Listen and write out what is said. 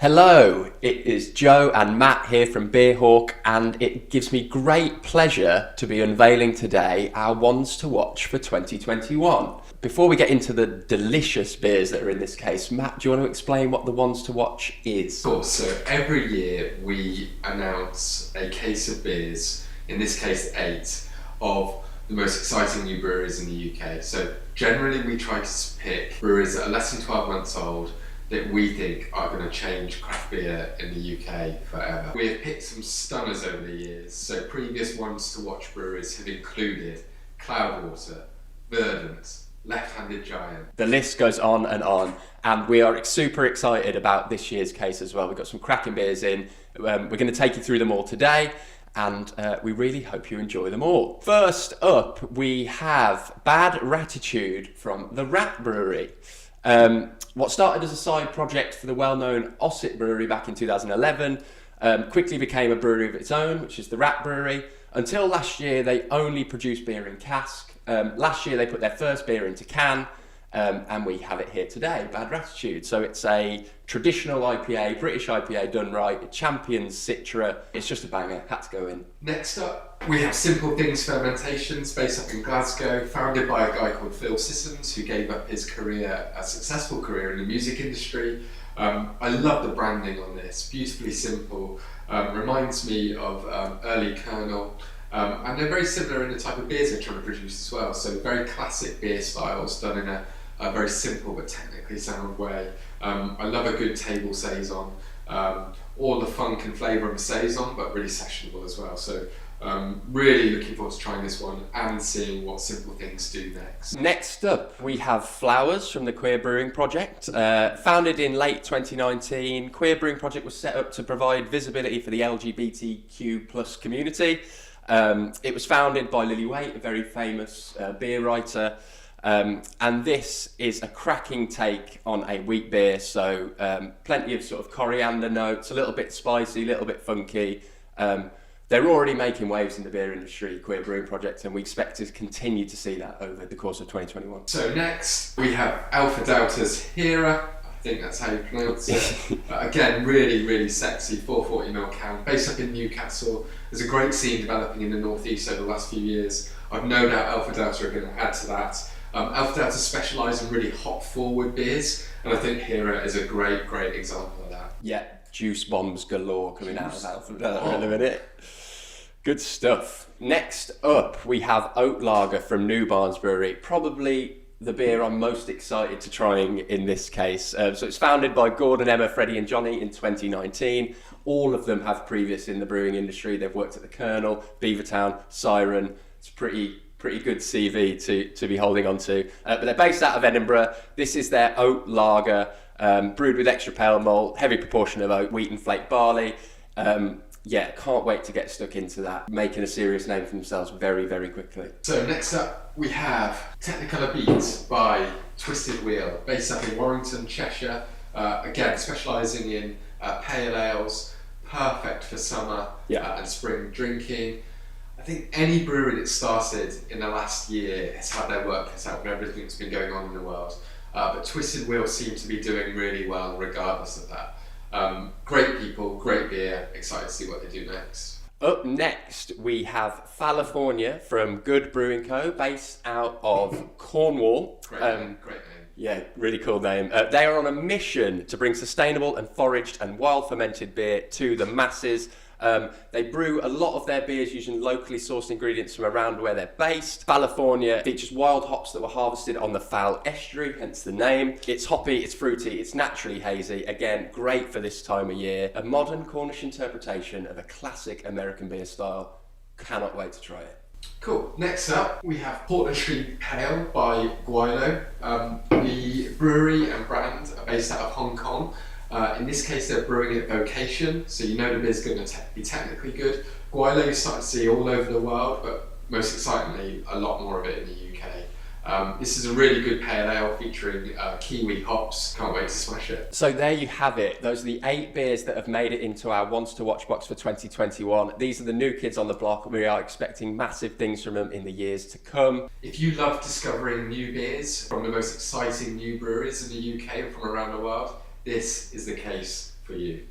Hello, it is Joe and Matt here from Beerhawk, and it gives me great pleasure to be unveiling today our ones to watch for 2021. Before we get into the delicious beers that are in this case, Matt, do you want to explain what the ones to watch is? Of course, so every year we announce a case of beers, in this case 8, of the most exciting new breweries in the UK. So generally we try to pick breweries that are less than 12 months old that we think are going to change craft beer in the UK forever. We have picked some stunners over the years, so previous ones to watch breweries have included Cloudwater, Verdant, Left-Handed Giant. The list goes on, and we are super excited about this year's case as well. We've got some cracking beers in. We're going to take you through them all today, and we really hope you enjoy them all. First up, we have Bad Ratitude from the Rat Brewery. What started as a side project for the well-known Oat Brewery back in 2011 quickly became a brewery of its own, which is the Rat Brewery. Until last year, they only produced beer in cask. Last year, they put their first beer into can, and we have it here today, Bad Ratitude. So it's a traditional IPA, British IPA done right. It champions Citra. It's just a banger, had to go in. Next up, we have Simple Things Fermentation, based up in Glasgow, founded by a guy called Phil Sissons, who gave up his career, a successful career in the music industry. I love the branding on this, beautifully simple, reminds me of early Kernel, and they're very similar in the type of beers they're trying to produce as well, so very classic beer styles done in a very simple but technically sound way. I love a good table saison, all the funk and flavour of a saison, but really sessionable as well. So really looking forward to trying this one and seeing what Simple Things do next. Next up, we have Flowers from the Queer Brewing Project. Founded in late 2019, Queer Brewing Project was set up to provide visibility for the LGBTQ plus community. It was founded by Lily Waite, a very famous beer writer. And this is a cracking take on a wheat beer, so plenty of sort of coriander notes, a little bit spicy, a little bit funky. They're already making waves in the beer industry, Queer Brewing Project, and we expect to continue to see that over the course of 2021. So next we have Alpha Delta's Hera, I think that's how you pronounce it. Again, really sexy 440ml can, based up in Newcastle. There's a great scene developing in the northeast over the last few years. I've no doubt Alpha Delta are going to add to that. Alpha Delta specialise in really hop-forward beers, and I think Hera is a great example of that. Yeah, juice bombs galore coming out of Alpha Delta in a minute. Good stuff. Next up, we have Oat Lager from New Barns Brewery, probably the beer I'm most excited to trying in this case. So it's founded by Gordon, Emma, Freddie and Johnny in 2019. All of them have previous in the brewing industry. They've worked at the Kernel, Beavertown, Siren. It's pretty good CV to be holding on to. But they're based out of Edinburgh. This is their Oat Lager, brewed with extra pale malt, heavy proportion of oat, wheat and flake barley. Yeah, can't wait to get stuck into that, making a serious name for themselves very quickly. So next up we have Technicolor Beats by Twisted Wheel, based up in Warrington, Cheshire. Again, specialising in pale ales, perfect for summer and spring drinking. I think any brewery that started in the last year has had their work cut out with everything that's been going on in the world. But Twisted Wheel seem to be doing really well regardless of that. Great people, great beer, excited to see what they do next. Up next, we have Falifornia from Good Brewing Co., based out of Cornwall. Great name. Yeah, really cool name. They are on a mission to bring sustainable and foraged and wild fermented beer to the masses. They brew a lot of their beers using locally sourced ingredients from around where they're based. Falifornia features wild hops that were harvested on the Fal estuary, hence the name. It's hoppy, it's fruity, it's naturally hazy. Again, great for this time of year. A modern Cornish interpretation of a classic American beer style. Cannot wait to try it. Cool. Next up, we have Portland Street Pale by Guilo. The brewery and brand are based out of Hong Kong. In this case, they're brewing at Vocation, so you know the beer's going to be technically good. Guilo you start to see all over the world, but most excitingly, a lot more of it in the UK. This is a really good pale ale featuring kiwi hops. Can't wait to smash it. So there you have it. Those are the 8 beers that have made it into our Wants to Watch box for 2021. These are the new kids on the block. We are expecting massive things from them in the years to come. If you love discovering new beers from the most exciting new breweries in the UK and from around the world, this is the case for you?